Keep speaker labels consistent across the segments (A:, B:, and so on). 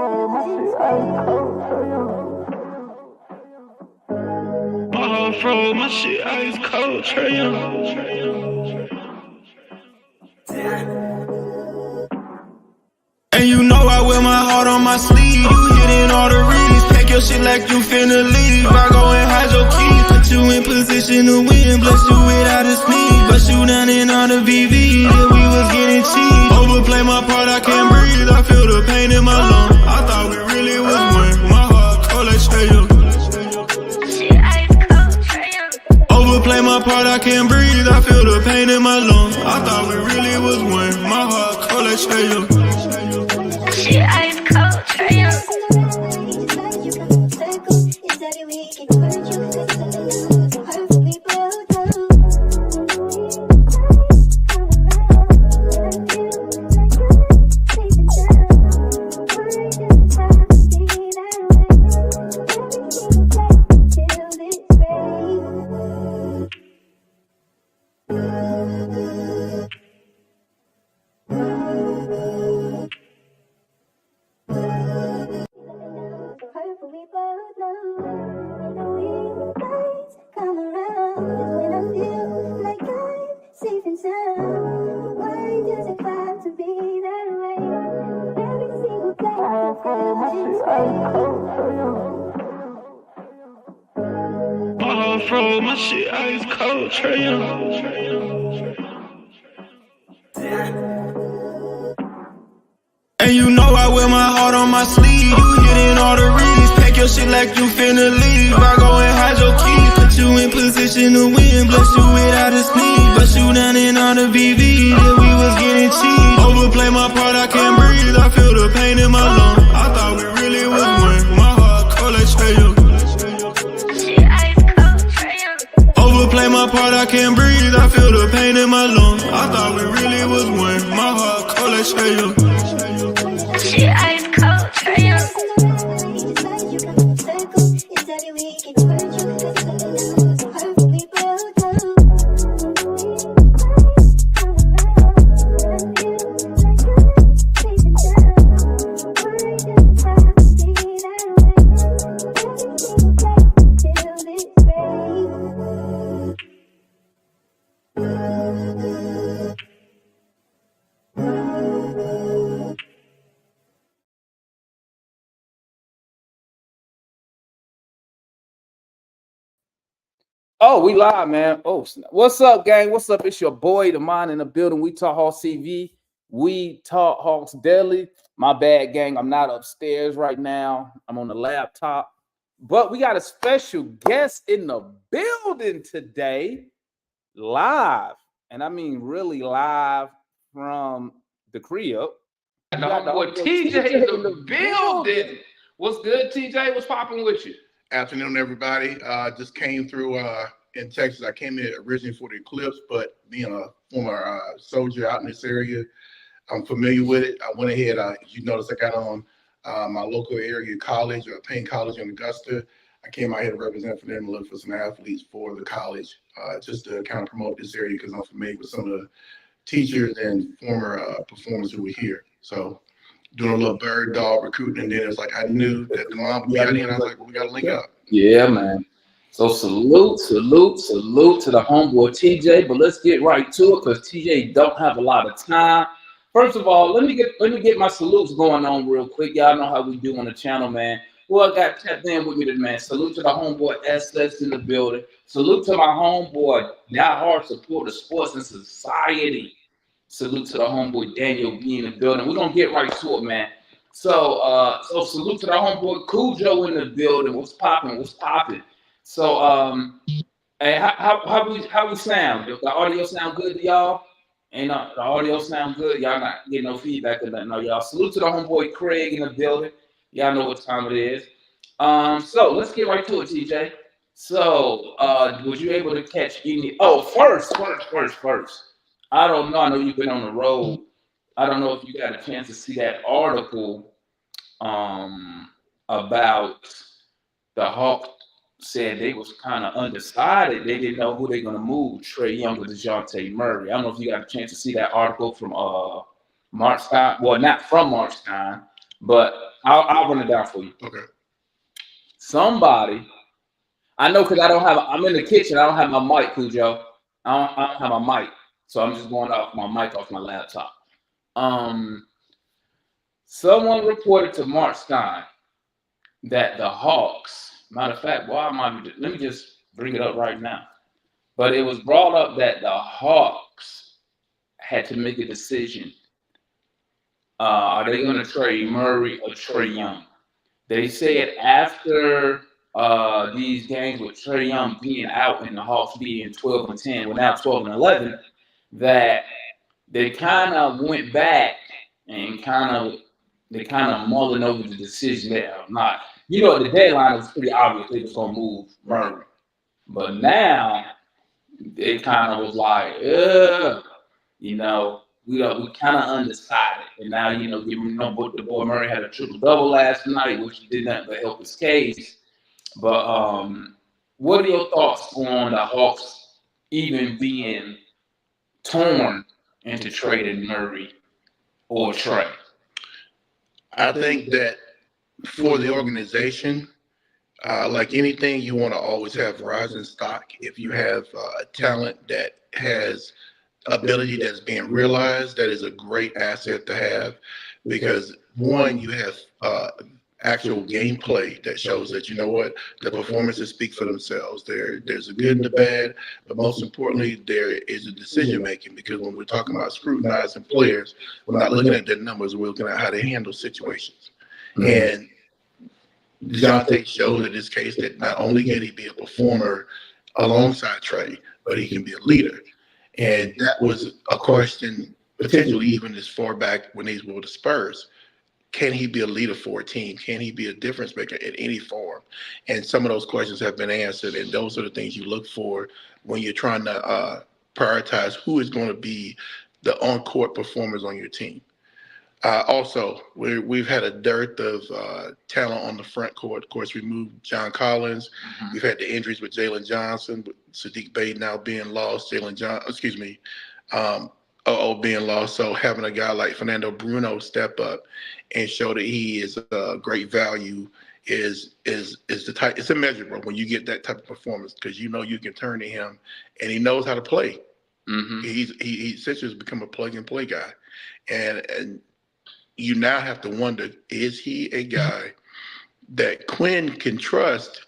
A: My shit ice cold, Trae Young. And you know I wear my heart on my sleeve. You hitting all the reads. Pack your shit like you finna leave. I go and hide your keys. Put you in position to win. Bless you without a sneeze. Bust you down in all the VV. Yeah, we was getting cheap. Overplay my part, I can't breathe. I feel the pain in my lungs. I thought we really was one. My heart cold like Trae Young. Overplay my part, I can't breathe. I feel the pain in my lungs. I thought we really was one. My heart cold like Trae Young.
B: Shit ice cold, Trae Young.
A: My shit ice cold, Trae Young. And you know I wear my heart on my sleeve. You hitting all the reads. Pack your shit like you finna leave. I go and hide your keys. Put you in position to win. Bless you without a sneeze. Bust you down in all the VV. Yeah, we was getting cheap. Overplay my part, I can't breathe. I feel the pain in my lungs. I thought we really was one. My heart cold like Trae Young. Overplay my part, I can't breathe. I feel the pain in my lungs. I thought we really was one. My heart cold like Trae Young.
B: Shit ice cold, Trae Young.
C: Oh, we live, man. Oh, snap. What's up, gang? What's up? It's your boy, the mind in the building. We Talk Hawks TV. We Talk Hawks Daily. My bad, gang. I'm not upstairs right now. I'm on the laptop. But we got a special guest in the building today, live. And I mean really live from the crib.
D: Boy, TJ in the building. What's good, TJ? What's popping with you?
E: Afternoon, everybody. Just came through in Texas. I came here originally for the Eclipse, but being a former soldier out in this area, I'm familiar with it. I went ahead. You notice I got on my local area college, Payne College in Augusta. I came out here to represent for them and look for some athletes for the college, just to kind of promote this area because I'm familiar with some of the teachers and former performers who were here. So doing a little bird dog recruiting, and then it's like I knew that the mom would be out here, and I was like, well, we got to link up.
C: Yeah, man. So salute to the homeboy TJ. But let's get right to it because TJ don't have a lot of time. First of all, let me get my salutes going on real quick. Y'all know how we do on the channel, man. Well, I got tapped in with me today, man. Salute to the homeboy SS in the building. Salute to my homeboy, diehard supporter of sports and society. Salute to the homeboy Daniel B in the building. We're gonna get right to it, man. So salute to the homeboy Cool Joe in the building. What's popping? So hey, how we sound? The audio sound good to y'all? Ain't the audio sound good? Y'all not getting no feedback or nothing, no, y'all. Salute to the homeboy Craig in the building. Y'all know what time it is. So let's get right to it, TJ. So was you able to catch any? Oh, first. I don't know. I know you've been on the road. I don't know if you got a chance to see that article about the Hawks said they was kind of undecided. They didn't know who they're going to move, Trae Young or DeJounte Murray. I don't know if you got a chance to see that article from March time. Well, not from March time, but I'll run it down for you.
E: Okay.
C: Somebody, I know because I'm in the kitchen. I don't have my mic, Cujo. I don't have my mic, so I'm just going off my mic off my laptop. Someone reported to Mark Stein that the Hawks, matter of fact, let me just bring it up right now. But it was brought up that the Hawks had to make a decision. Are they going to trade Murray or Trae Young? They said after these games with Trae Young being out and the Hawks being 12-10, well now 12-11, that they kind of went back and they kind of mulling over the decision there. Not, at the deadline it was pretty obvious they was gonna move Murray, but now it kind of was like, we kind of undecided, and now the boy Murray had a triple double last night, which did not but help his case. But what are your thoughts on the Hawks even being torn into trading Murray or Trae?
E: I think that for the organization, like anything, you want to always have rising stock. If you have talent that has ability that's being realized, that is a great asset to have, because one, you have actual gameplay that shows that, the performances speak for themselves. There's a good and a bad, but most importantly, there is a decision making, because when we're talking about scrutinizing players, we're not looking at their numbers, we're looking at how they handle situations. And DeJounte showed in this case that not only can he be a performer alongside Trae, but he can be a leader. And that was a question potentially even as far back when he was with the Spurs. Can he be a leader for a team? Can he be a difference maker in any form? And some of those questions have been answered, and those are the things you look for when you're trying to prioritize who is going to be the on-court performers on your team. Also, we've had a dearth of talent on the front court. Of course, we moved John Collins.
C: Mm-hmm.
E: We've had the injuries with Jalen Johnson, with Sadiq Bey now being lost, being lost. So having a guy like Fernando Bruno step up and show that he is a great value is the type. It's immeasurable when you get that type of performance, because you can turn to him and he knows how to play.
C: Mm-hmm.
E: He essentially has become a plug and play guy, and you now have to wonder, is he a guy that Quinn can trust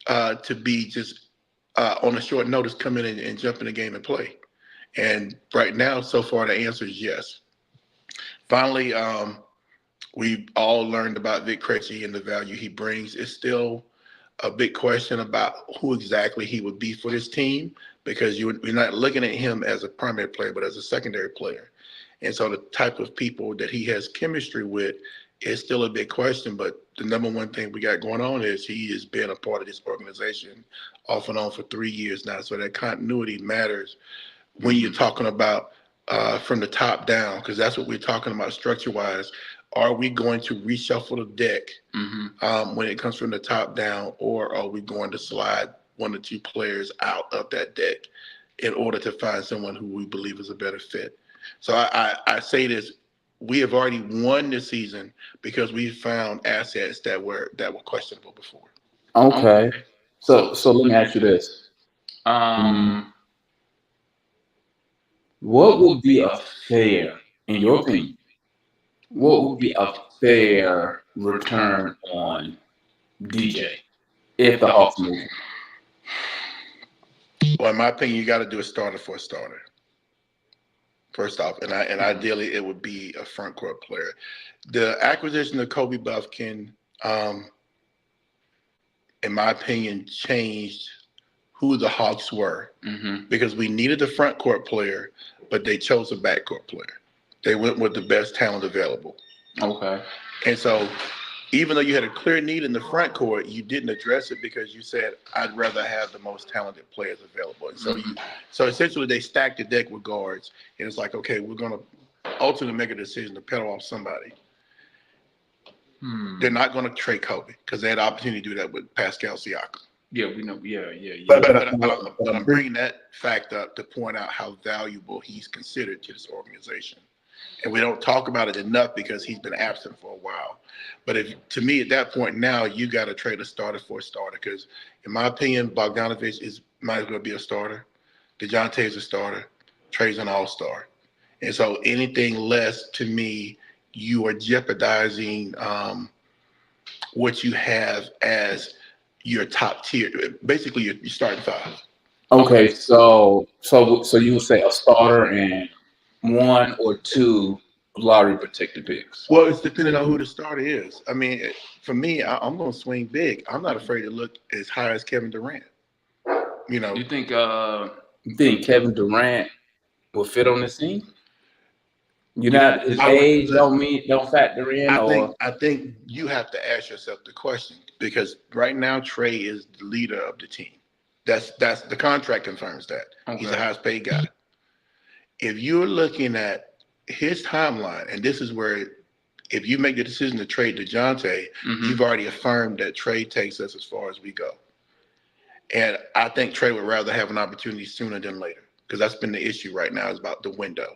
E: to be just on a short notice come in and jump in the game and play? And right now, so far, the answer is yes. Finally, we've all learned about Vic Krejci and the value he brings. It's still a big question about who exactly he would be for this team, because you're not looking at him as a primary player, but as a secondary player. And so the type of people that he has chemistry with is still a big question. But the number one thing we got going on is he has been a part of this organization off and on for 3 years now. So that continuity matters when you're talking about from the top down, because that's what we're talking about structure-wise. Are we going to reshuffle the deck when it comes from the top down, or are we going to slide one or two players out of that deck in order to find someone who we believe is a better fit? So I say this: we have already won this season because we found assets that were questionable before.
C: Okay. So let me ask you this: what would be a fair, in your opinion, what would be a fair return on DJ if the Hawks move?
E: Well, in my opinion, you got to do a starter for a starter. First off, and ideally it would be a front court player. The acquisition of Kobe Buffkin, in my opinion, changed who the Hawks were, because we needed a front court player, but they chose a backcourt player. They went with the best talent available.
C: Okay.
E: And so even though you had a clear need in the front court, you didn't address it because you said, I'd rather have the most talented players available. And so essentially they stacked the deck with guards, and it's like, okay, we're going to ultimately make a decision to pedal off somebody. They're not going to trade Kobe because they had the opportunity to do that with Pascal Siakam.
D: Yeah, we know. Yeah.
E: But I'm bringing that fact up to point out how valuable he's considered to this organization. And we don't talk about it enough because he's been absent for a while. But to me, at that point now, you got to trade a starter for a starter because, in my opinion, Bogdanovich might as well be a starter. DeJounte is a starter. Trae's an all-star. And so anything less, to me, you are jeopardizing what you have as your top tier, basically your starting five.
C: Okay, so you would say a starter and one or two lottery protected picks.
E: Well, it's depending on who the starter is. I mean, for me, I'm going to swing big. I'm not afraid to look as high as Kevin Durant. You know,
C: You think Kevin Durant will fit on this team? His age don't factor in,
E: I think you have to ask yourself the question because right now Trae is the leader of the team. That's the contract confirms that. Okay. He's the highest paid guy. If you're looking at his timeline, and this is where if you make the decision to trade DeJounte, you've already affirmed that Trae takes us as far as we go. And I think Trae would rather have an opportunity sooner than later because that's been the issue right now is about the window.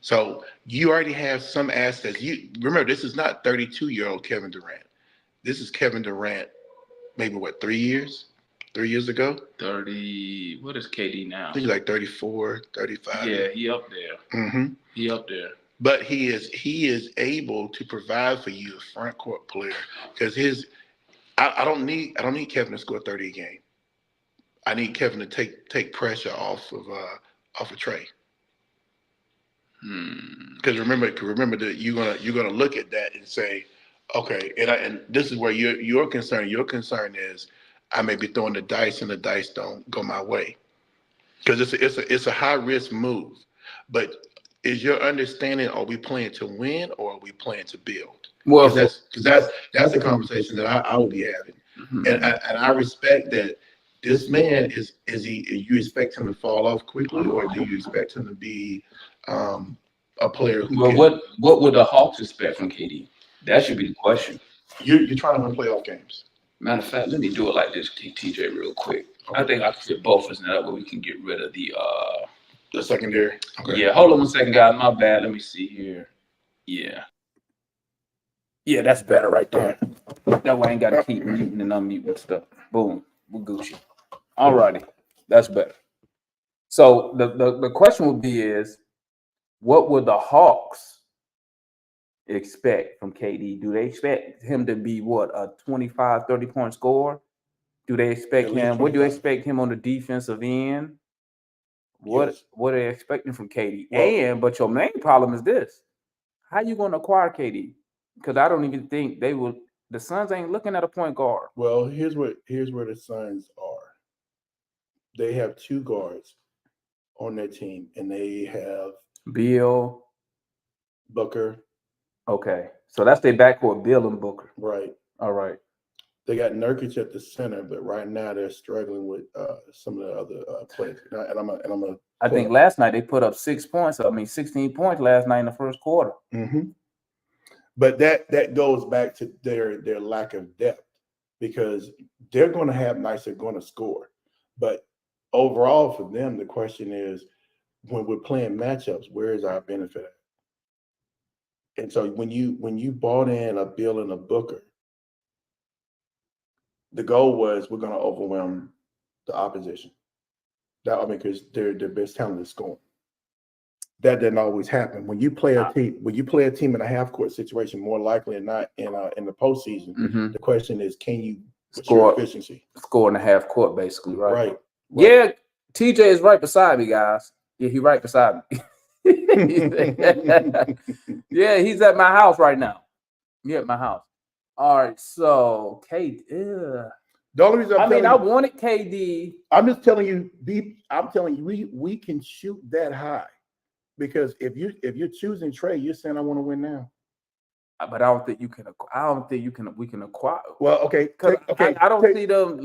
E: So you already have some assets. You remember, this is not 32-year-old Kevin Durant. This is Kevin Durant, maybe 3 years? 3 years ago?
C: 30. What is KD now?
E: I think he's like 34, 35.
C: Yeah, he up there.
E: Mm-hmm.
C: He up there.
E: But he is able to provide for you a front court player because I don't need Kevin to score 30 a game. I need Kevin to take pressure off of Trae. Because remember that you're gonna look at that and say, okay, and this is where your concern. Your concern is I may be throwing the dice and the dice don't go my way because it's a high risk move. But is your understanding? Are we playing to win or are we playing to build? Well, that's the conversation that I will be having, and I respect that. This man you expect him to fall off quickly, or do you expect him to be a player who
C: what would the Hawks expect from KD? That should be the question.
E: You're trying to win playoff games.
C: Matter of fact, let me do it like this, TJ, real quick. Okay. I think I can fit both of us now, but we can get rid of the
E: secondary. Okay.
C: Yeah, hold on 1 second, guys. My bad. Let me see here. Yeah, that's better right there. That way I ain't got to keep muting and unmuting stuff. Boom, we're Gucci. All righty, that's better. So the question would be is, what would the Hawks expect from KD? Do they expect him to be a 25, 30-point scorer? Do they expect him? What do you expect him on the defensive end? What are they expecting from KD? But your main problem is this: how you going to acquire KD? Because I don't even think they will. The Suns ain't looking at a point guard.
E: Well, here's where the Suns are. They have two guards on their team, and they have
C: Beal,
E: Booker.
C: Okay, so that's their backcourt, Beal and Booker.
E: Right.
C: All right.
E: They got Nurkic at the center, but right now they're struggling with some of the other players.
C: I think last night they put up 6 points. 16 points last night in the first quarter.
E: Mm-hmm. But that goes back to their lack of depth because they're going to have nights they're going to score, but overall for them the question is when we're playing matchups, where is our benefit at? And so when you bought in a Bill and a Booker, the goal was we're going to overwhelm the opposition. Because their best talent is scoring. That doesn't always happen. When you play a team in a half court situation, more likely than not in the postseason, the question is, can you score efficiency?
C: Score in the half court, basically, right?
E: Right.
C: Yeah, TJ is right beside me, guys. Yeah, he's right beside me. Yeah, he's at my house right now. At my house. All right, so KD.
E: The only reason
C: I wanted KD.
E: I'm just telling you. I'm telling you, we can shoot that high. Because if you're choosing Trae, you're saying I want to win now.
C: But I don't think you can. We can acquire.
E: Well, okay.
C: I don't see them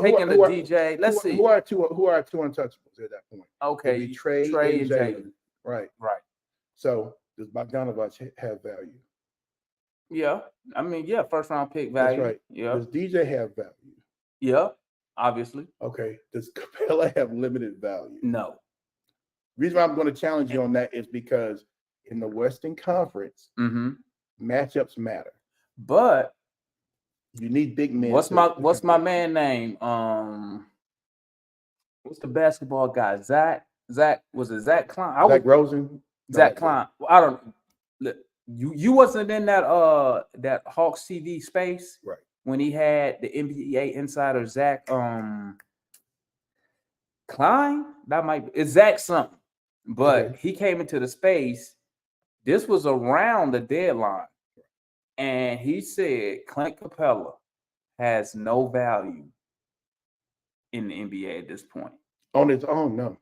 C: taking the DJ. Let's see.
E: Who are two untouchables at that point?
C: Okay,
E: Trae and Jalen. Right. So does Bogdanovich have value?
C: Yeah. First round pick value.
E: That's right. Yeah. Does DJ have value?
C: Yeah. Obviously.
E: Okay. Does Capella have limited value?
C: No.
E: The reason why I'm going to challenge you on that is because in the Western Conference,
C: Mm-hmm.
E: matchups matter.
C: But
E: You need big men.
C: what's my man name? What's the basketball guy? Zach was it Zach Klein?
E: Zach Rosen?
C: Zach Klein. I don't. You wasn't in that Hawks TV space,
E: right,
C: when he had the NBA insider Zach Klein. That might be it's Zach something, but he came into the space. This was around the deadline, and he said Clint Capella has no value in the NBA at this point.
E: On his own, no.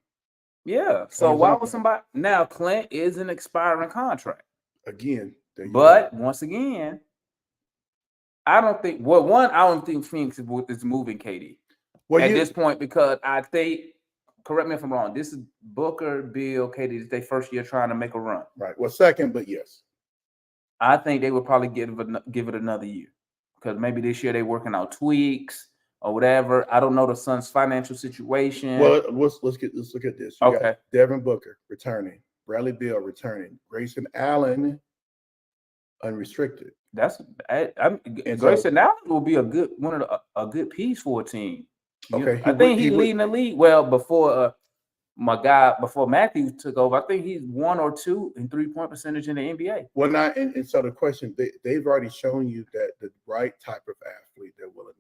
C: Yeah. So why would somebody now? Clint is an expiring contract
E: again,
C: but once again, I don't think. Well, one, I don't think Phoenix is moving KD at this point because I think. Correct me if I'm wrong. This is Booker, Bill, KD. This is their first year trying to make a run.
E: Right. Well, second, but yes.
C: I think they would probably give it another year because maybe this year they're working out tweaks or whatever. I don't know the Suns' financial situation.
E: Well, let's look at this. You got Devin Booker returning, Bradley Beal returning, Grayson Allen unrestricted.
C: That's Grayson Allen will be a good piece for a team.
E: Okay,
C: I think he's leading the league. Well, before Matthews took over, I think he's 1 or 2 in 3-point percentage in the NBA.
E: Well, now, and so the question, they've already shown you that the right type of athlete they're willing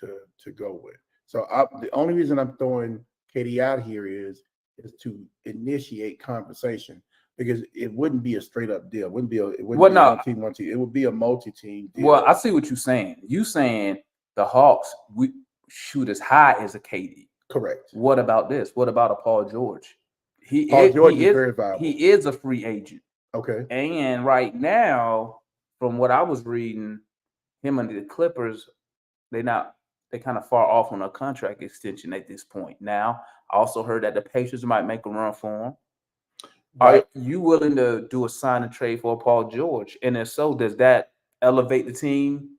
E: to go with. So the only reason I'm throwing KD out here is to initiate conversation because it wouldn't be a straight up deal. It wouldn't be a one team. It would be a multi-team deal.
C: Well, I see what you're saying. You saying the Hawks shoot as high as a KD.
E: Correct.
C: What about this? What about a Paul George?
E: Paul George is very viable.
C: He is a free agent.
E: Okay.
C: And right now, from what I was reading, him and the Clippers, they're kind of far off on a contract extension at this point. Now, I also heard that the Pacers might make a run for him. Right. Are you willing to do a sign and trade for Paul George? And if so, does that elevate the team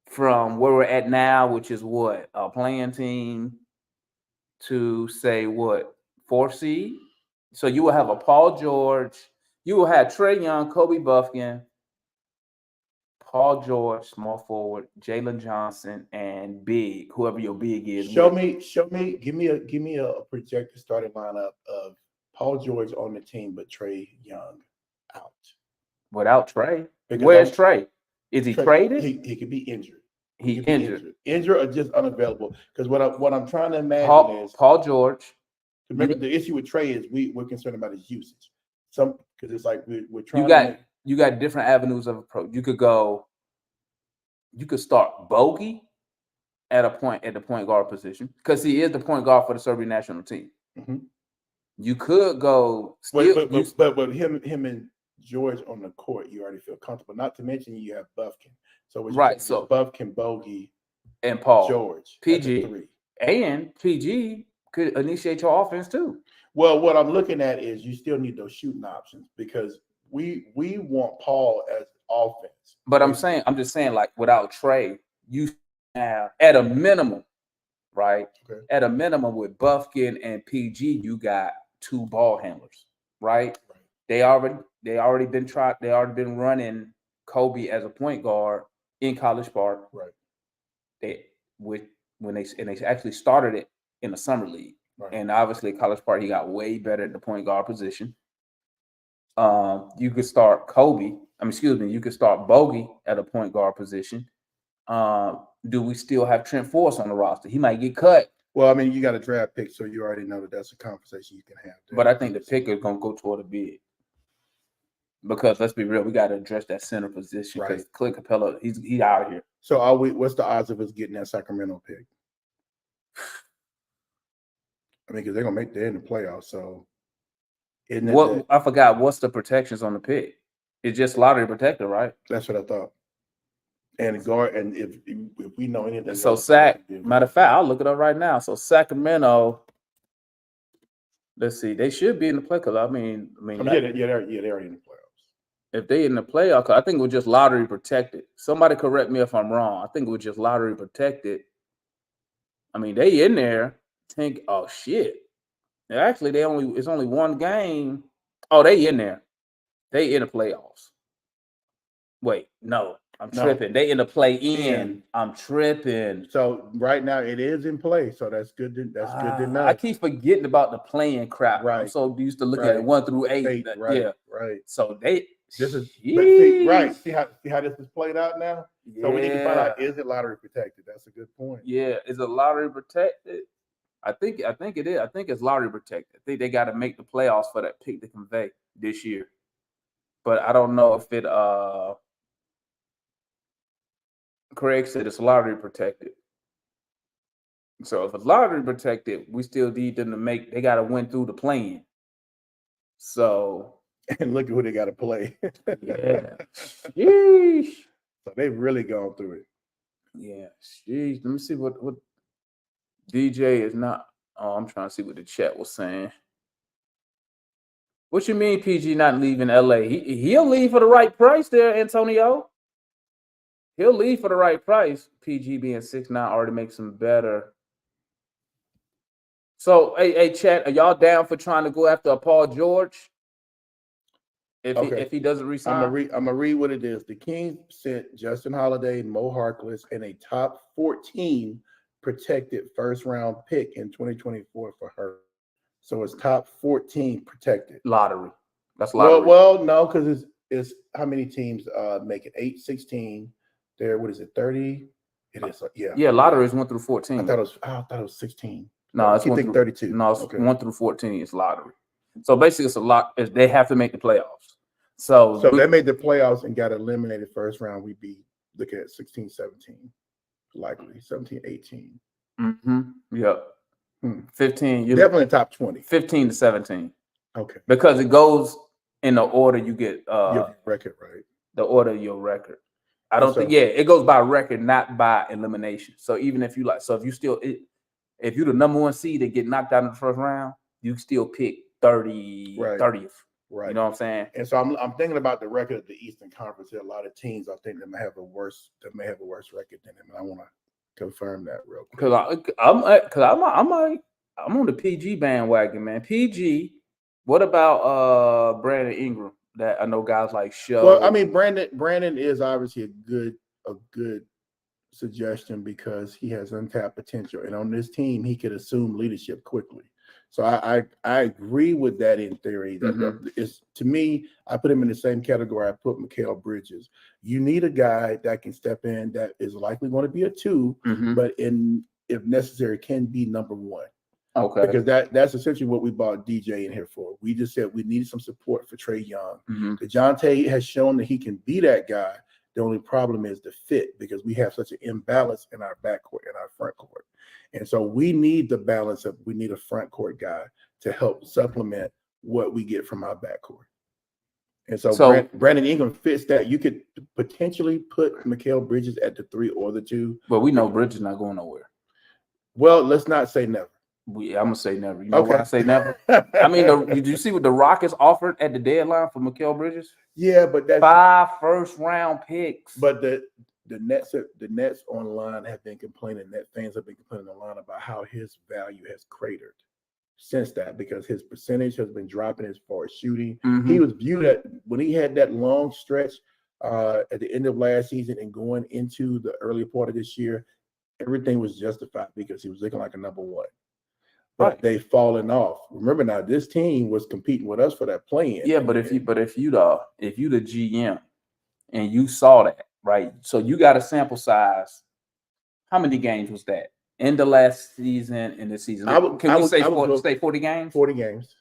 C: from where we're at now, which is what, a playing team, to say what, 4th seed? So you will have a Paul George, you will have Trae Young, Kobe Buffkin, Paul George, small forward, Jalen Johnson, and big, whoever your big is.
E: Show me, give me a projected starting lineup of Paul George on the team, but Trae Young out.
C: Without Trae? Where's Trae? Is he traded?
E: He could be injured.
C: He injured.
E: Injured or just unavailable. Because what I'm trying to imagine is
C: Paul George.
E: Remember, the issue with Trae is we're concerned about his usage. Because it's like we're trying.
C: You got different avenues of approach. You could start Bogey at the point guard position because he is the point guard for the Serbian national team.
E: Mm-hmm.
C: You could go,
E: but him and George on the court, you already feel comfortable. Not to mention you have Buffkin. So Buffkin, Bogey,
C: and Paul
E: George,
C: PG, and PG could initiate your offense too.
E: Well, what I'm looking at is you still need those shooting options because we want Paul as offense.
C: But I'm just saying, like without Trae, you have at a minimum, right? Okay. At a minimum with Buffkin and PG, you got 2 ball handlers, right? They already been running Kobe as a point guard in College Park.
E: Right.
C: When they actually started it in the summer league. Right. And obviously College Park, he got way better at the point guard position. You could start you could start Bogey at a point guard position. Do we still have Trent Forrest on the roster? He might get cut.
E: Well, I mean, you got a draft pick, so you already know that's a conversation you can have.
C: But I think the pick is going to go toward a bid. Because let's be real, we got to address that center position because Clint Capella, he's out of here.
E: So what's the odds of us getting that Sacramento pick? I mean, because they're in the playoffs, so
C: I forgot what's the protections on the pick. It's just lottery protected, right?
E: That's what I thought. And if we know anything,
C: so matter of fact, I'll look it up right now. So Sacramento, let's see, they should be in the play. Because they're already in the playoffs. If they in the playoffs, I think it was just lottery protected. Somebody correct me if I'm wrong. I think it was just lottery protected. I mean, they in there. Oh shit! Actually, it's only one game. Oh, they in there. They in the playoffs. Wait, no, I'm
F: No.
C: tripping. They in the play-in.
F: In.
C: I'm tripping.
F: So right now it is in play. So that's good. That's good to know.
C: I keep forgetting about the playing crap. I'm
F: Right.
C: so used to looking at 1 through 8.
F: Right.
C: Yeah.
F: Right.
C: So they.
F: This is
C: Sheesh.
F: See how this is played out now.
C: Yeah.
F: So we need to find out, is it lottery protected? That's a good point.
C: Yeah, is it lottery protected? I think it is. I think it's lottery protected. I think they got to make the playoffs for that pick to convey this year. But I don't know if it Craig said it's lottery protected. So if it's lottery protected, we still need them to make. They got to win through the play-in. So
F: And look at who they got to play.
C: yeah, sheesh.
F: So they've really gone through it.
C: Yeah, sheesh. Let me see what DJ is not. Oh, I'm trying to see what the chat was saying. What you mean, PG not leaving LA? He'll leave for the right price there, Antonio. He'll leave for the right price. PG being 6'9" already makes him better. So, hey, chat, are y'all down for trying to go after a Paul George? If he doesn't resign?
F: I'm gonna read what it is. The Kings sent Justin Holiday, Mo Harkless, and a top 14 protected first-round pick in 2024 for her. So it's top 14 protected.
C: Lottery. That's lottery.
F: Well, no, because it's how many teams make it? 8, 16. There, what is it? 30? It is, yeah.
C: Yeah, lottery is 1 through 14.
F: I thought it was 16.
C: No, it's
F: 1 through 32.
C: No, it's 1 through 14 is lottery. So basically, it's a lot. They have to make the playoffs. So
F: they made the playoffs and got eliminated first round. We'd be looking at 16, 17, likely 17, 18.
C: Mm-hmm. Yep. 15. You're
F: definitely top 20.
C: 15 to 17.
F: Okay.
C: Because it goes in the order you get
F: your record, right?
C: The order of your record. I don't think. Yeah, it goes by record, not by elimination. So even if you like, so if you still, if you're the number 1 seed and get knocked out in the first round, you still pick 30th.
F: Right.
C: You know what I'm saying?
F: And so I'm thinking about the record of the Eastern Conference. There are a lot of teams I think that may have a worse record than them. And I want to confirm that real quick. I'm on the PG bandwagon, man. PG. What about Brandon Ingram? That I know guys like Show. Well, I mean, Brandon is obviously a good suggestion because he has untapped potential, and on this team he could assume leadership quickly. So I agree with that in theory. That is, to me, I put him in the same category I put Mikal Bridges. You need a guy that can step in that is likely going to be a 2, but if necessary can be number 1.
C: Okay.
F: Because that's essentially what we bought DJ in here for. We just said we needed some support for Trae Young. DeJounte has shown that he can be that guy. The only problem is the fit because we have such an imbalance in our backcourt and our front court. And so we need the balance we need a front court guy to help supplement what we get from our backcourt. And so Brandon Ingram fits that. You could potentially put Mikal Bridges at the 3 or the 2.
C: But we know Bridges not going nowhere.
F: Well, let's not say never.
C: I'm gonna say never. You know why I say never? I mean, did you see what the Rockets offered at the deadline for Mikal Bridges?
F: Yeah, but that's
C: 5 first-round picks.
F: But the Nets online have been complaining. Net fans have been complaining online about how his value has cratered since that because his percentage has been dropping as far as shooting. He was viewed when he had that long stretch at the end of last season and going into the early part of this year. Everything was justified because he was looking like a number 1. But they've fallen off. Remember now, this team was competing with us for that play-in.
C: Yeah, but if you the GM and you saw that, right? So you got a sample size. How many games was that in the last season? In this season, can we say 40 games?
F: 40 games.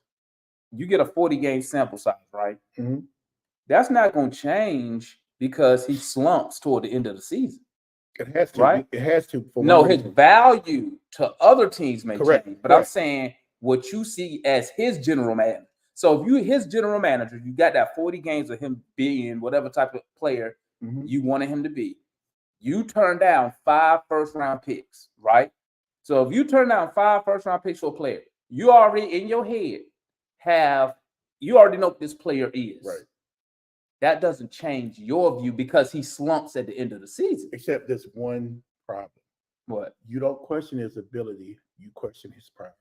C: You get a 40-game sample size, right? That's not going to change because he slumps toward the end of the season.
F: It has to,
C: right?
F: It has to.
C: No, his value to other teams may change, but
F: right.
C: I'm saying what you see as his general manager. So if you his general manager, you got that 40 games of him being whatever type of player you wanted him to be. You turn down 5 first-round picks, right? So if you turn down 5 first-round picks for a player, you already in your head you already know what this player is.
F: Right.
C: That doesn't change your view because he slumps at the end of the season.
F: Except there's one problem.
C: What?
F: You don't question his ability, you question his priority.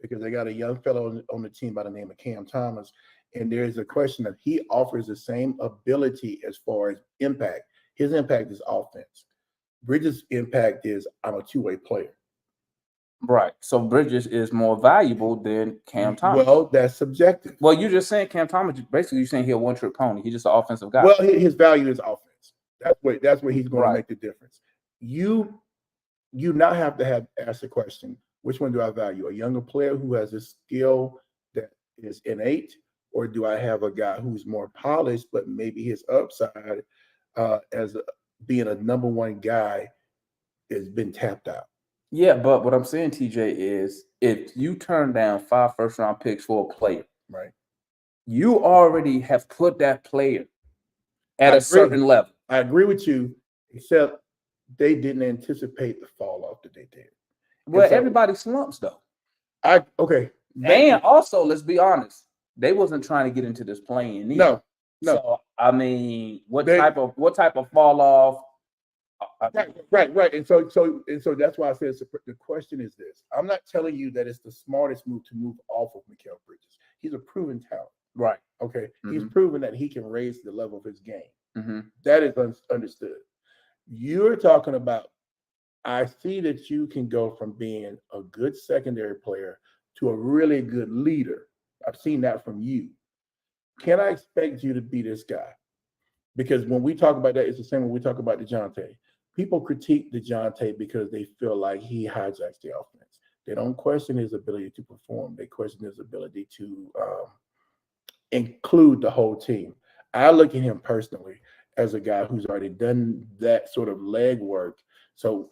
G: because they got a young fellow on the team by the name of Cam Thomas. And there's a question that he offers the same ability as far as impact. His impact is offense. Bridges' impact is I'm a two-way player.
F: Right. So Bridges is more valuable than Cam Thomas.
G: Well, that's subjective.
F: Well, you're just saying Cam Thomas, basically you're saying he's a one-trick pony. He's just an offensive guy.
G: Well, his value is offense. That's where he's going to make the difference. You now have to ask the question, which one do I value? A younger player who has a skill that is innate, or do I have a guy who's more polished, but maybe his upside being a number one guy has been tapped out?
F: Yeah, but what I'm saying, TJ, is if you turn down 5 first-round picks for a player,
G: right,
F: you already have put that player at a certain level.
G: I agree with you, except they didn't anticipate the fall off that they did.
F: Well, everybody slumps though.
G: Okay.
F: And also, let's be honest, they wasn't trying to get into this playing.
G: No.
F: So I mean, what type of fall off?
G: Right. And so that's why I said the question is this. I'm not telling you that it's the smartest move to move off of Mikal Bridges. He's a proven talent.
F: Right.
G: Okay. He's proven that he can raise the level of his game.
F: That
G: is understood. You're talking about, I see that you can go from being a good secondary player to a really good leader. I've seen that from you. Can I expect you to be this guy? Because when we talk about that, it's the same when we talk about DeJounte. People critique DeJounte because they feel like he hijacks the offense. They don't question his ability to perform. They question his ability to include the whole team. I look at him personally as a guy who's already done that sort of leg work. So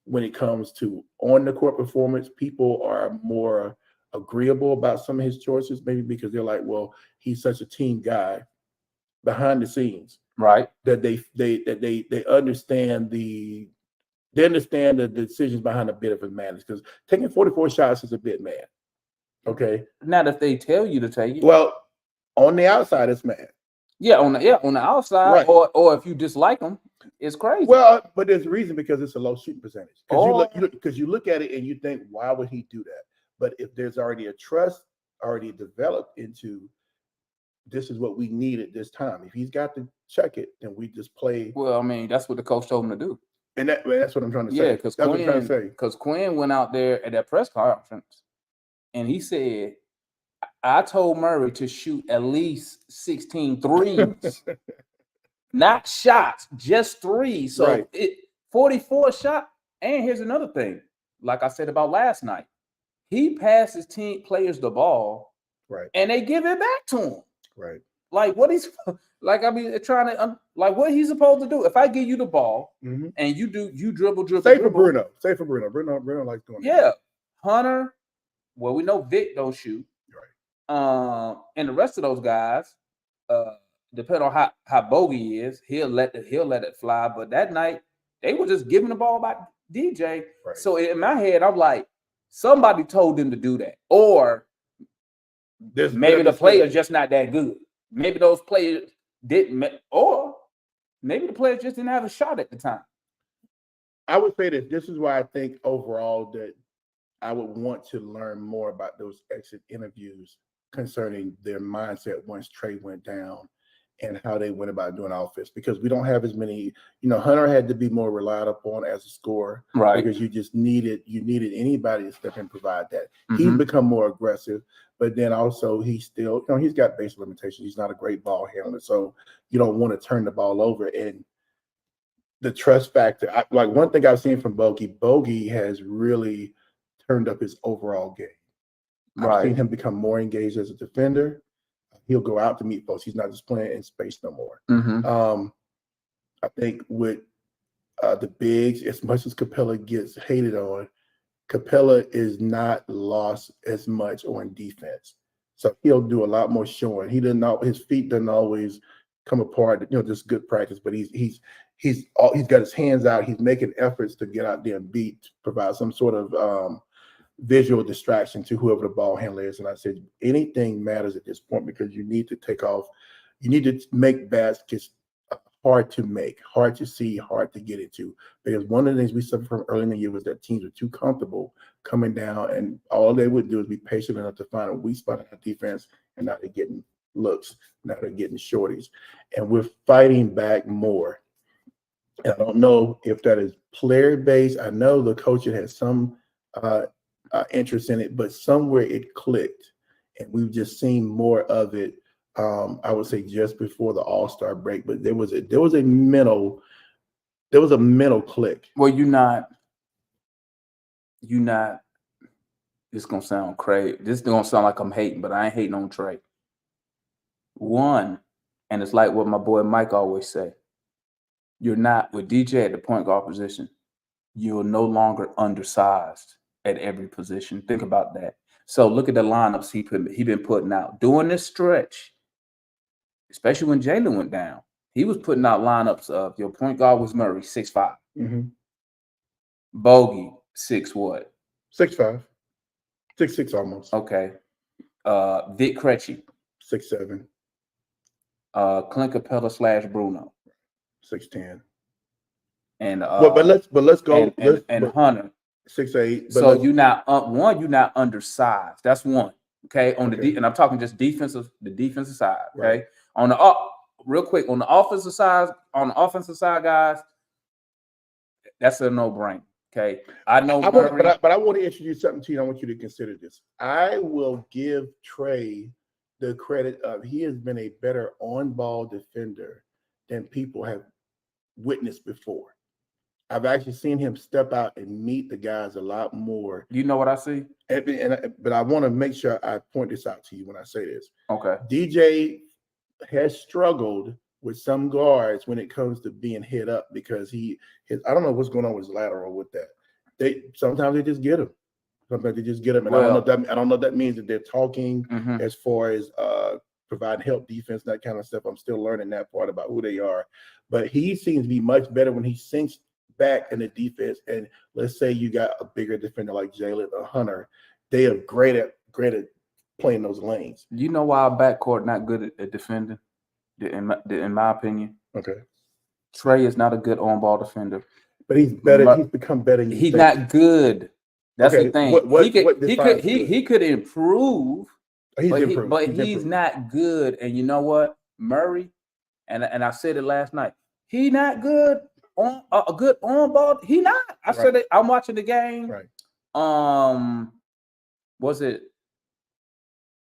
G: when it comes to on the court performance, people are more agreeable about some of his choices, maybe because they're like, well, he's such a team guy behind the scenes.
F: Right.
G: That they understand the decisions behind a bit of a madness, because taking 44 shots is a bit mad. Okay.
F: Not if they tell you to take it.
G: Well, on the outside, it's mad.
F: Yeah, on the outside, right. or if you dislike them, it's crazy.
G: Well, but there's a reason, because it's a low shooting percentage. Because you look at it and you think, why would he do that? But if there's already a trust already developed into this is what we need at this time. If he's got to check it, then we just play.
F: Well, I mean, that's what the coach told him to do.
G: And that's what I'm trying to say.
F: Yeah, because Quinn went out there at that press conference and he said, I told Murray to shoot at least 16 threes. Not shots, just threes. So 44 shot. And here's another thing. Like I said about last night, he passes team players the ball,
G: right,
F: and they give it back to him.
G: Right.
F: Like what he's like, I mean, trying to like what he's supposed to do. If I give you the ball and you dribble.
G: Say for Bruno. Bruno likes doing that.
F: Yeah. Hunter. Well, we know Vic don't shoot. Right. And the rest of those guys, depending on how Bogey is, he'll let it fly. But that night, they were just giving the ball back to DJ. Right. So in my head, I'm like, somebody told them to do that, or maybe the player's just not that good. Maybe those players didn't, or maybe the players just didn't have a shot at the time.
G: I would say that this is why I think overall that I would want to learn more about those exit interviews concerning their mindset once Trae went down and how they went about doing offense, because we don't have as many, Hunter had to be more relied upon as a scorer,
F: right?
G: Because you needed anybody to step in and provide that. He's become more aggressive, but then also he's still, he's got base limitations. He's not a great ball handler, so you don't want to turn the ball over. And the trust factor, like one thing I've seen from Bogey has really turned up his overall game. I've seen him become more engaged as a defender. He'll go out to meet folks. He's not just playing in space no more. I think with the bigs, as much as Capella gets hated on, Capella is not lost as much on defense. So he'll do a lot more showing. His feet doesn't always come apart, just good practice, but he's got his hands out. He's making efforts to get out there and provide some sort of visual distraction to whoever the ball handler is. And I said, anything matters at this point, because you need to take off. You need to make baskets hard to make, hard to see, hard to get into. Because one of the things we suffered from early in the year was that teams were too comfortable coming down, and all they would do is be patient enough to find a weak spot in the defense, and now they're getting looks, now they're getting shorties, and we're fighting back more. And I don't know if that is player based. I know the coach has some interest in it, but somewhere it clicked, and we've just seen more of it. I would say just before the All-Star break, but there was a mental click.
F: Well, you're not. This is gonna sound crazy. This is gonna sound like I'm hating, but I ain't hating on Trae. One, and it's like what my boy Mike always say. You're not with DJ at the point guard position. You're no longer undersized at every position. Think about that. So look at the lineups he been putting out during this stretch, especially when Jalen went down. He was putting out lineups of your point guard was Murray, 6'5".
G: Mm-hmm.
F: Bogey, 6 what?
G: 6'5". 6'6" almost.
F: Okay. Vic Krejci.
G: 6'7".
F: Clint Capella / Bruno.
G: 6'10".
F: And
G: but let's go.
F: And Hunter.
G: 6'8".
F: So you're not you're not undersized. That's one. Okay. And I'm talking just the defensive side. Okay. Right. On the real quick, on the offensive side, guys, that's a no-brainer. Okay. I know,
G: but I want to introduce something to you. I want you to consider this. I will give Trae the credit of he has been a better on-ball defender than people have witnessed before. I've actually seen him step out and meet the guys a lot more.
F: You know what I see?
G: But I want to make sure I point this out to you when I say this.
F: Okay.
G: DJ has struggled with some guards when it comes to being hit up because I don't know what's going on with his lateral with that. Sometimes they just get him. Sometimes they just get him. And I don't know if that means that they're talking as far as providing help defense, that kind of stuff. I'm still learning that part about who they are. But he seems to be much better when he sinks back in the defense. And let's say you got a bigger defender like Jalen or Hunter. They are great at playing those lanes.
F: You know why our backcourt not good at defending? In my opinion.
G: Okay.
F: Trae is not a good on-ball defender.
G: But he's better. He's become better.
F: He's not good. That's the thing. He could improve. He's not good. And you know what, Murray, and I said it last night. He not good on a good on ball. He not. I said it. I'm watching the game.
G: Right.
F: Was it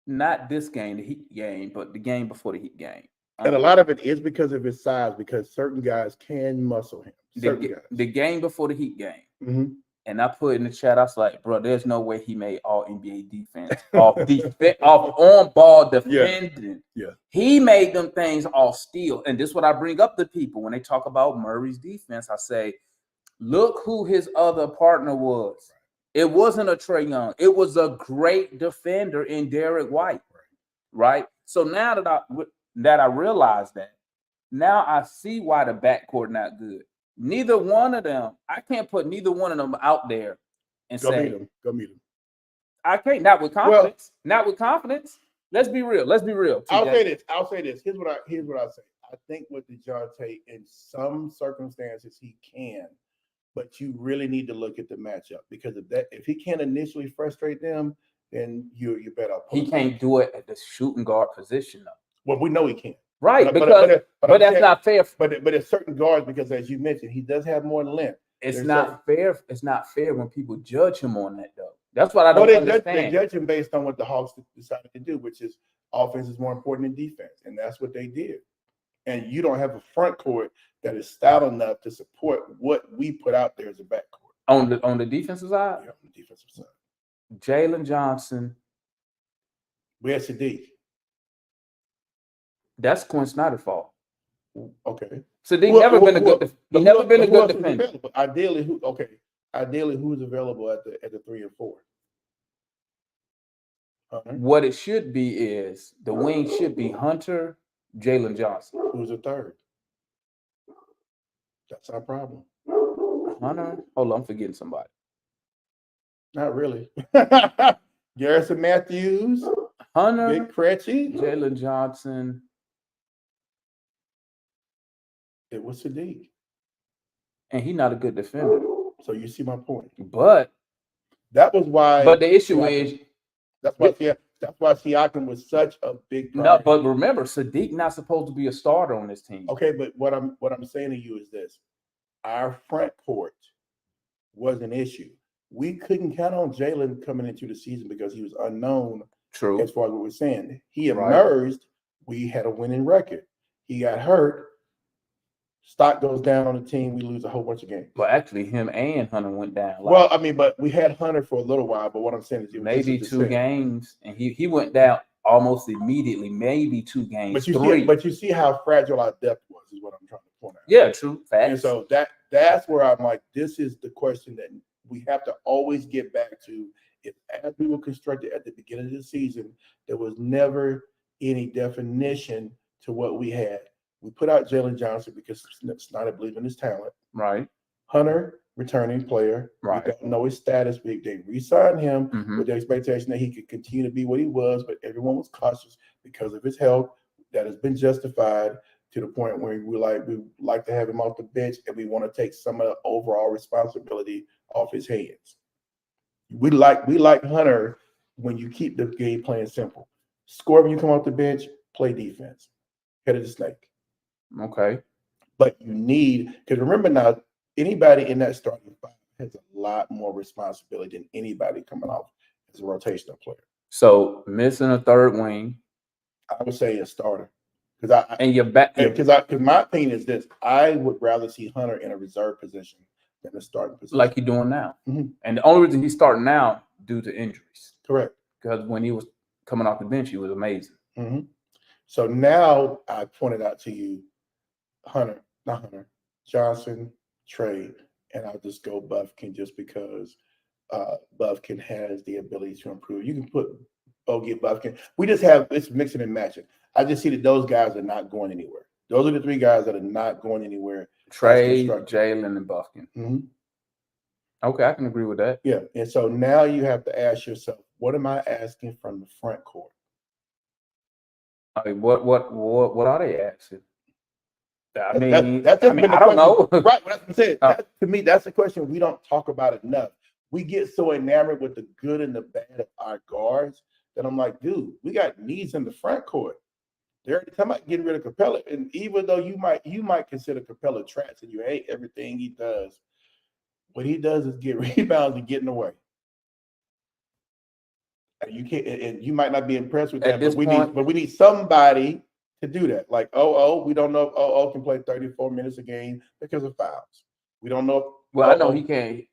F: not this game, the Heat game, but the game before the Heat game?
G: And a lot of it is because of his size, because certain guys can muscle him.
F: The game before the Heat game.
G: Mm-hmm.
F: And I put in the chat, I was like, bro, there's no way he made all NBA defense off on ball defending.
G: Yeah.
F: He made them things all steal. And this is what I bring up to people when they talk about Murray's defense. I say, look who his other partner was. It wasn't a Trae Young. It was a great defender in Derek White. Right? So now that I realize that, now I see why the backcourt not good. Neither one of them, I can't put neither one of them out there and
G: go meet them.
F: I can't, not with confidence. Not with confidence. Let's be real. TJ.
G: I'll say this. Here's what I say. I think with DeJounte, in some circumstances, he can, but you really need to look at the matchup, because if he can't initially frustrate them, then you're better.
F: He can't do it at the shooting guard position, though.
G: Well, we know he can't.
F: Right, but that's not fair.
G: But it's certain guards, because as you mentioned, he does have more length.
F: It's not fair. It's not fair when people judge him on that, though. That's what I don't understand.
G: They judge him based on what the Hawks decided to do, which is offense is more important than defense, and that's what they did. And you don't have a front court that is stout enough to support what we put out there as a backcourt.
F: On the defensive side?
G: Yeah, on the defensive side.
F: Jalen Johnson.
G: Where's Sadiq?
F: That's Quinn Snyder's fault.
G: Okay.
F: Sadiq never been a good defender.
G: Ideally, who's available at the 3 and 4?
F: What it should be is the wing should be Hunter, Jalen Johnson.
G: Who's the third? That's our problem.
F: Hunter. Hold on, I'm forgetting somebody.
G: Not really. Garrison Matthews,
F: Hunter,
G: Vic Krejci,
F: Jalen Johnson.
G: It was Sadiq.
F: And he's not a good defender.
G: So you see my point.
F: But
G: That was why.
F: But the issue is
G: that's why Siakam was such a big
F: no.
G: priority.
F: But remember, Sadiq not supposed to be a starter on this team.
G: Okay, but what I'm saying to you is this: our front court was an issue. We couldn't count on Jalen coming into the season because he was unknown.
F: True.
G: As far as what we're saying, he emerged. We had a winning record. He got hurt. Stock goes down on the team. We lose a whole bunch of games.
F: Well, actually, him and Hunter went down.
G: Well, I mean, but we had Hunter for a little while. But what I'm saying is,
F: maybe 2 games, and he went down almost immediately. Maybe 2 games.
G: But you see how fragile our depth was. Is what I'm trying to point out.
F: Yeah, true. Facts.
G: And so that's where I'm like, this is the question that we have to always get back to. If as we were constructed at the beginning of the season, there was never any definition to what we had. We put out Jalen Johnson because Snyder believed in his talent.
F: Right.
G: Hunter, returning player.
F: Right.
G: We don't know his status. They re-signed him with the expectation that he could continue to be what he was, but everyone was cautious because of his health. That has been justified to the point where we like to have him off the bench, and we want to take some of the overall responsibility off his hands. We like Hunter when you keep the game playing simple. Score when you come off the bench, play defense. Head of the snake.
F: Okay.
G: But you need, because remember now, anybody in that starting five has a lot more responsibility than anybody coming off as a rotational player.
F: So missing a third wing.
G: I would say a starter. Because my opinion is this: I would rather see Hunter in a reserve position than a starting position,
F: like he's doing now. And the only reason he's starting now due to injuries.
G: Correct.
F: Because when he was coming off the bench, he was amazing.
G: So now I pointed out to you, Johnson, Trae, and I'll just go Buffkin just because Buffkin has the ability to improve. You can put Bogey Buffkin. We just have it's mixing and matching. I just see that those guys are not going anywhere. Those are the 3 guys that are not going anywhere.
F: Trae, Jalen, and Buffkin. Okay, I can agree with that.
G: Yeah, and so now you have to ask yourself, what am I asking from the front court?
F: I mean, what are they asking? I mean,
G: I don't
F: know.
G: Right, that's what I'm saying. To me, that's a question we don't talk about enough. We get so enamored with the good and the bad of our guards that I'm like, dude, we got needs in the front court. They're talking about getting rid of Capella, and even though you might consider Capella trash and you hate everything he does, what he does is get rebounds and get in the way. And you can't, and you might not be impressed with that, but we need somebody to do that. Like we don't know if can play 34 minutes a game because of fouls. We don't know.
F: Well, I know he can't.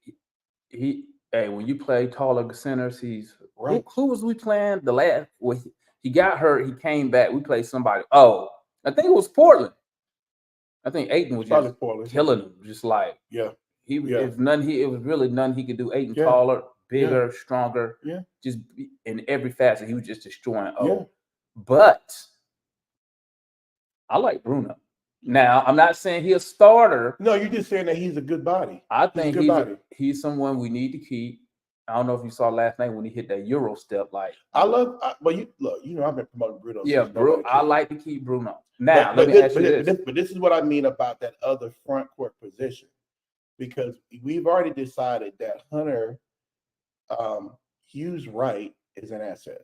F: When you play taller centers, he's right. Who was we playing the last? Well, he got hurt. He came back. We played somebody. I think it was Portland. I think Ayton was just killing him. Just like it was really nothing he could do. Ayton taller, bigger, stronger. Yeah, just in every facet, he was just destroying. But I like Bruno. Now, I'm not saying he's a starter.
G: No, you're just saying that he's a good body.
F: I think he's someone we need to keep. I don't know if you saw last night when he hit that Euro step. Like
G: I've been promoting Bruno.
F: Yeah, I like to keep Bruno. Now, let me ask you this.
G: But this is what I mean about that other front court position, because we've already decided that Hunter Hughes Wright is an asset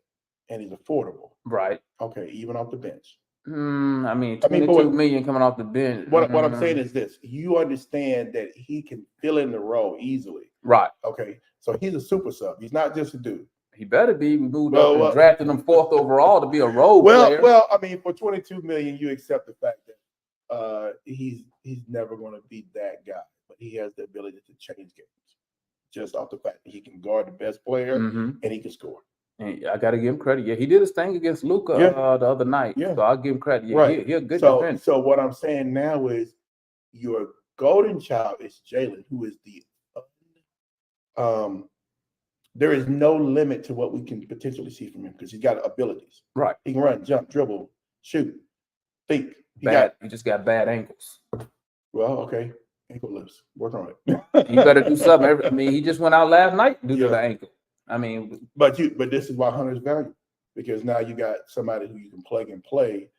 G: and he's affordable.
F: Right.
G: Okay, even off the bench.
F: I mean, $22 million coming off the bench.
G: What I'm saying is this: you understand that he can fill in the role easily,
F: right?
G: Okay, so he's a super sub. He's not just a dude.
F: He better be. We moved up and drafted him 4th overall to be a role player.
G: Well, I mean, for $22 million, you accept the fact that he's never going to be that guy, but he has the ability to change games just off the fact that he can guard the best player and he can score.
F: And I got to give him credit. Yeah, he did his thing against Luka the other night. Yeah. So I'll give him credit. Yeah,
G: right.
F: He's a good defender.
G: So what I'm saying now is your golden child is Jalen, who is the there is no limit to what we can potentially see from him because he's got abilities.
F: Right.
G: He can run, jump, dribble, shoot, think.
F: He just got bad ankles.
G: Well, okay. Ankle lifts. Work on
F: it. You better do something. He just went out last night due to the ankle. I mean,
G: but this is why Hunter's valuable, because now you got somebody who you can plug and play,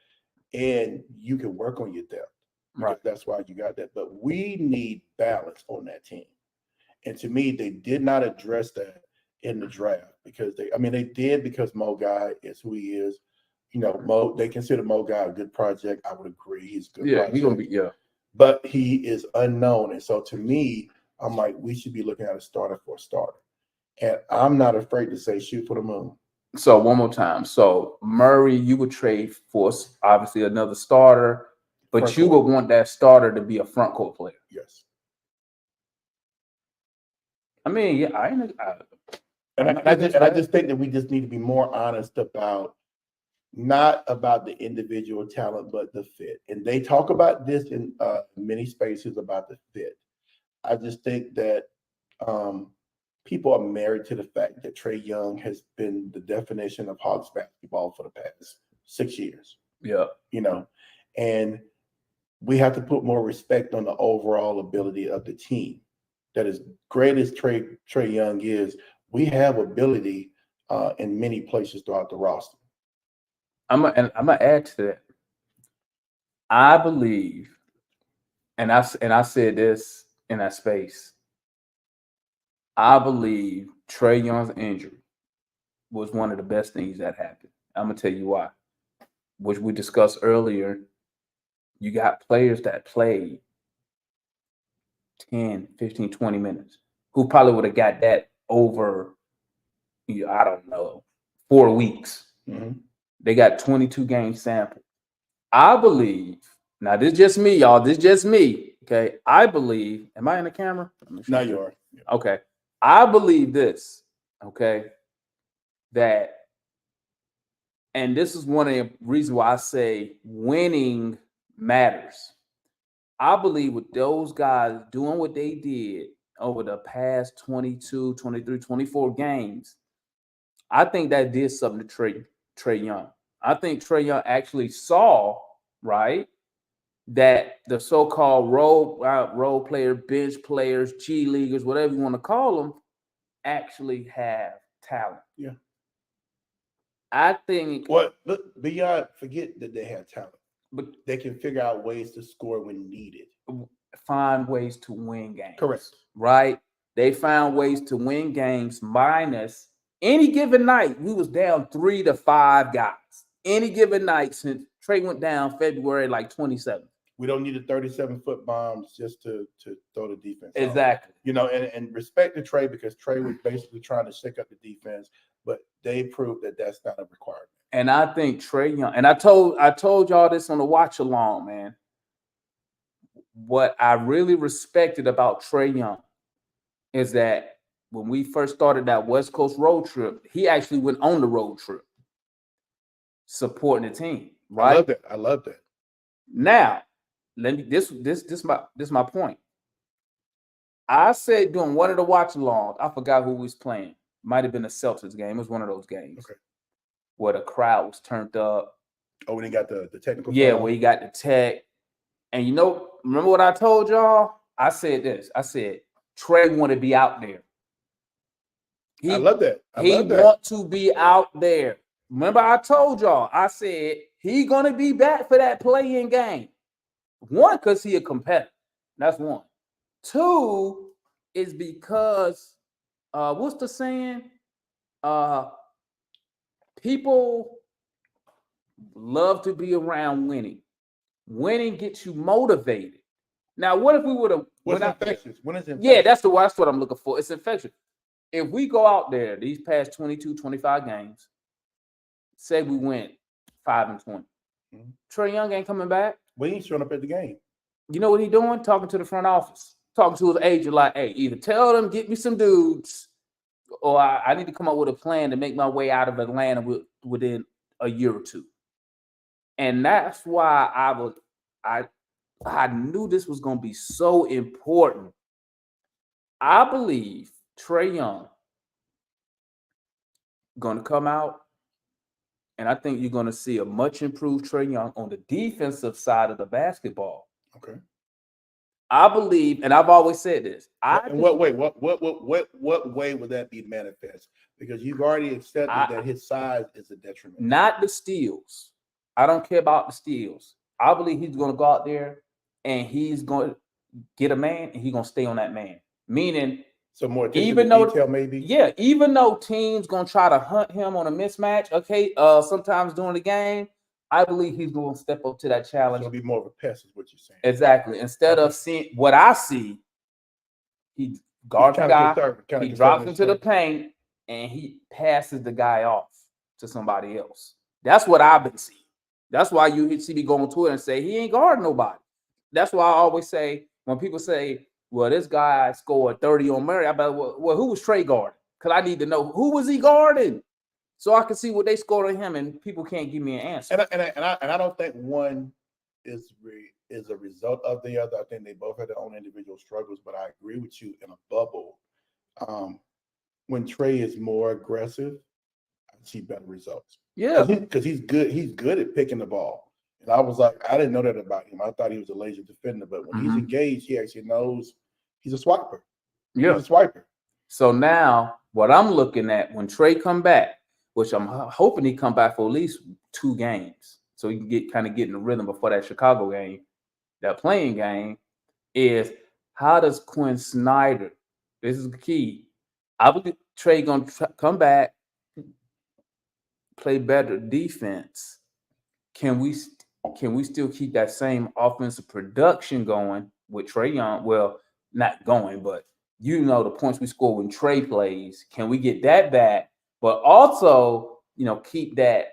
G: and you can work on your depth. Right. That's why you got that. But we need balance on that team, and to me, they did not address that in the draft because they did because Mo Guy is who he is. They consider Mo Guy a good project. I would agree. He's a good project.
F: He's gonna be
G: But he is unknown. And so to me, I'm like, we should be looking at a starter for a starter. And I'm not afraid to say shoot for the moon.
F: So one more time. So Murray, you would trade for obviously another starter, but you would want that starter to be a front court player.
G: Yes.
F: I mean, yeah,
G: I just think that we just need to be more honest about not about the individual talent, but the fit. And they talk about this in many spaces about the fit. I just think that people are married to the fact that Trae Young has been the definition of Hawks basketball for the past 6 years.
F: Yeah.
G: And we have to put more respect on the overall ability of the team. That as great as Trae Young is, we have ability in many places throughout the roster.
F: I'm gonna add to that. I believe, and I said this in that space. I believe Trae Young's injury was one of the best things that happened. I'm gonna tell you why. Which we discussed earlier. You got players that played 10, 15, 20 minutes who probably would have got that over, I don't know, 4 weeks.
G: Mm-hmm.
F: They got 22 game sample. I believe, now this is just me, y'all. This is just me. Okay. I believe, am I in the camera?
G: No, you are.
F: Okay. I believe this. Okay. That, and this is one of the reasons why I say winning matters. I believe with those guys doing what they did over the past 22, 23, 24 games, I think that did something to Trae Young. I think Trae Young actually saw, right, that the so-called role player, bench players, G leaguers, whatever you want to call them, actually have talent.
G: Yeah.
F: I think.
G: But beyond, forget that they have talent, but they can figure out ways to score when needed.
F: Find ways to win games.
G: Correct.
F: Right? They found ways to win games minus any given night. We was down 3 to 5 guys. Any given night since Trae went down February like 27.
G: We don't need a 37-foot bombs just to throw the defense.
F: Exactly.
G: And respect to Trae because Trae was basically trying to shake up the defense, but they proved that that's not a requirement.
F: And I think Trae Young, and I told y'all this on the watch along, man. What I really respected about Trae Young is that when we first started that West Coast road trip, he actually went on the road trip supporting the team. Right?
G: I love that.
F: Now, let me this my point. I said during one of the watch alongs, I forgot who was playing. Might have been a Celtics game. It was one of those games.
G: Okay.
F: Where the crowd was turned up.
G: Oh, when he got the technical.
F: Yeah, where he got the tech. And remember what I told y'all? I said this. I said Trae want to be out there.
G: I love that.
F: He want to be out there. Remember I told y'all, I said he gonna be back for that play-in game. One, because he a competitor. That's one. Two is because what's the saying? People love to be around winning. Winning gets you motivated. Now, what if we would have?
G: What's infectious? When is infectious?
F: Yeah, that's what I'm looking for. It's infectious. If we go out there these past 22, 25 games, say we went 5-20, Trae Young ain't coming back.
G: We ain't showing up at the game.
F: You know what he doing? Talking to the front office, talking to his agent like, hey, either tell them get me some dudes, or I need to come up with a plan to make my way out of Atlanta within a year or two. And that's why I knew this was going to be so important. I believe Trae Young going to come out, and I think you're going to see a much improved Trae Young on the defensive side of the basketball.
G: Okay.
F: I believe, and I've always said this.
G: What way would that be manifest? Because you've already accepted that his size is a detriment.
F: Not the steals. I don't care about the steals. I believe he's going to go out there and he's going to get a man and he's going to stay on that man. Meaning
G: So more attention to detail, maybe.
F: Yeah, even though teams gonna try to hunt him on a mismatch, okay, sometimes during the game, I believe he's gonna step up to that challenge.
G: So it'll be more of a pest, is what you're saying.
F: Exactly. Instead of seeing what I see, he guards the guy, he drops into the paint, and he passes the guy off to somebody else. That's what I've been seeing. That's why you see me go on Twitter and say he ain't guarding nobody. That's why I always say when people say, well, this guy scored 30 on Murray, I bet, well, who was Trae guarding? Because I need to know who was he guarding so I can see what they scored on him, and people can't give me an answer.
G: And I don't think one is a result of the other. I think they both have their own individual struggles, but I agree with you in a bubble. When Trae is more aggressive, I see better results.
F: Yeah.
G: Because he's good at picking the ball. And I was like, I didn't know that about him. I thought he was a lazy defender, but when he's engaged, he actually knows he's a swiper.
F: Yeah.
G: He's a swiper.
F: So now what I'm looking at when Trae come back, which I'm hoping he come back for at least 2 games, so he can get in the rhythm before that Chicago game, that playing game, is how does Quinn Snyder, this is the key, I believe Trae going to come back, play better defense. Can we still keep that same offensive production going with Trae Young? Well, not going, but the points we score when Trae plays. Can we get that back? But also, keep that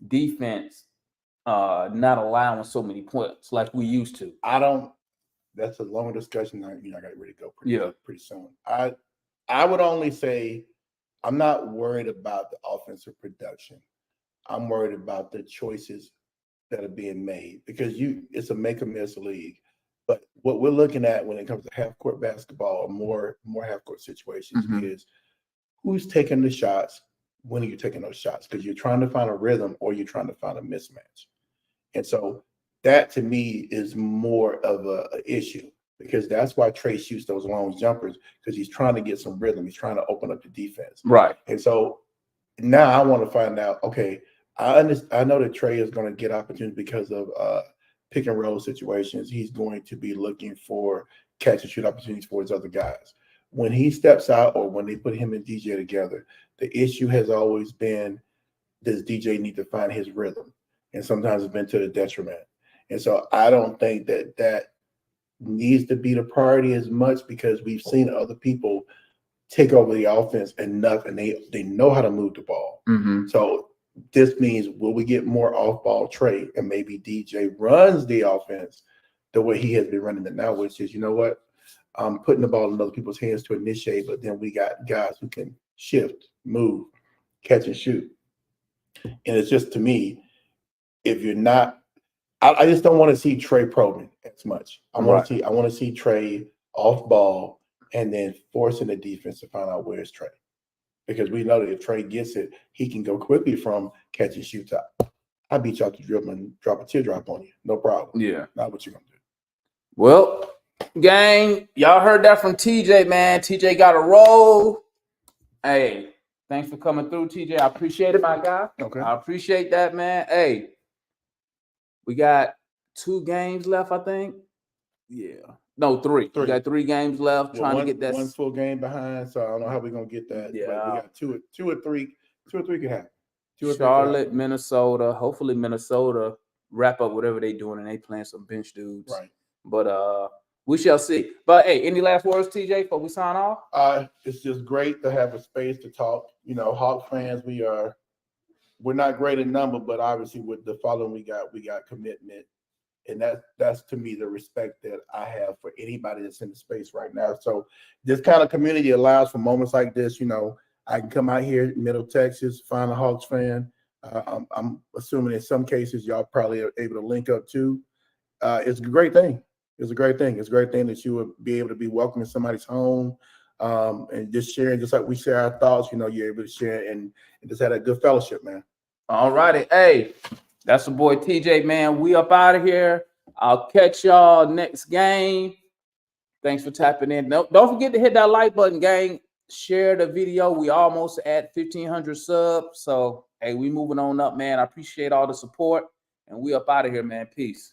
F: defense not allowing so many points like we used to.
G: That's a long discussion. I got to really go pretty soon. I would only say I'm not worried about the offensive production. I'm worried about the choices that are being made because it's a make or miss league. But what we're looking at when it comes to half court basketball or more half court situations is who's taking the shots, when are you taking those shots? Because you're trying to find a rhythm or you're trying to find a mismatch. And so that to me is more of a issue because that's why Trae shoots those long jumpers because he's trying to get some rhythm. He's trying to open up the defense.
F: Right.
G: And so now I want to find out, okay, I know that Trae is going to get opportunities because of pick and roll situations. He's going to be looking for catch and shoot opportunities for his other guys. When he steps out or when they put him and DJ together, the issue has always been, does DJ need to find his rhythm? And sometimes it's been to the detriment. And so I don't think that needs to be the priority as much because we've seen other people take over the offense enough and they know how to move the ball. So this means, will we get more off-ball Trae and maybe DJ runs the offense the way he has been running it now, which is, you know what, I'm putting the ball in other people's hands to initiate, but then we got guys who can shift, move, catch and shoot. And it's just, to me, if you're not, I just don't want to see Trae probing as much. I want to see Trae off ball and then forcing the defense to find out where's Trae. Because we know that if Trae gets it, he can go quickly from catch and shoot top. I beat you out the dribble and drop a teardrop on you. No problem.
F: Yeah.
G: Not what you're going to do.
F: Well, gang, y'all heard that from TJ, man. TJ got a roll. Hey, thanks for coming through, TJ. I appreciate it, my guy.
G: Okay.
F: I appreciate that, man. Hey, we got 2 games left, I think. Yeah. No, 3. We got 3 games left. Trying to get that
G: 1 full game behind, so I don't know how we're gonna get that.
F: Yeah.
G: But we got 2 or 3 could happen.
F: Charlotte, Minnesota. Hopefully Minnesota wrap up whatever they doing and they playing some bench dudes.
G: Right.
F: But we shall see. But hey, any last words, TJ, before we sign off?
G: It's just great to have a space to talk. Hawk fans, we're not great in number, but obviously with the following we got commitment. And that's to me the respect that I have for anybody that's in the space right now. So this kind of community allows for moments like this. I can come out here in Middle Texas, find a Hawks fan. I'm assuming in some cases y'all probably are able to link up too. It's a great thing. It's a great thing. It's a great thing that you would be able to be welcoming somebody's home and just sharing, just like we share our thoughts. You're able to share and just have a good fellowship, man.
F: All righty. Hey, that's the boy TJ, man. We up out of here. I'll catch y'all next game. Thanks for tapping in. Don't forget to hit that like button, gang. Share the video. We almost at 1,500 subs. So, hey, we moving on up, man. I appreciate all the support. And we up out of here, man. Peace.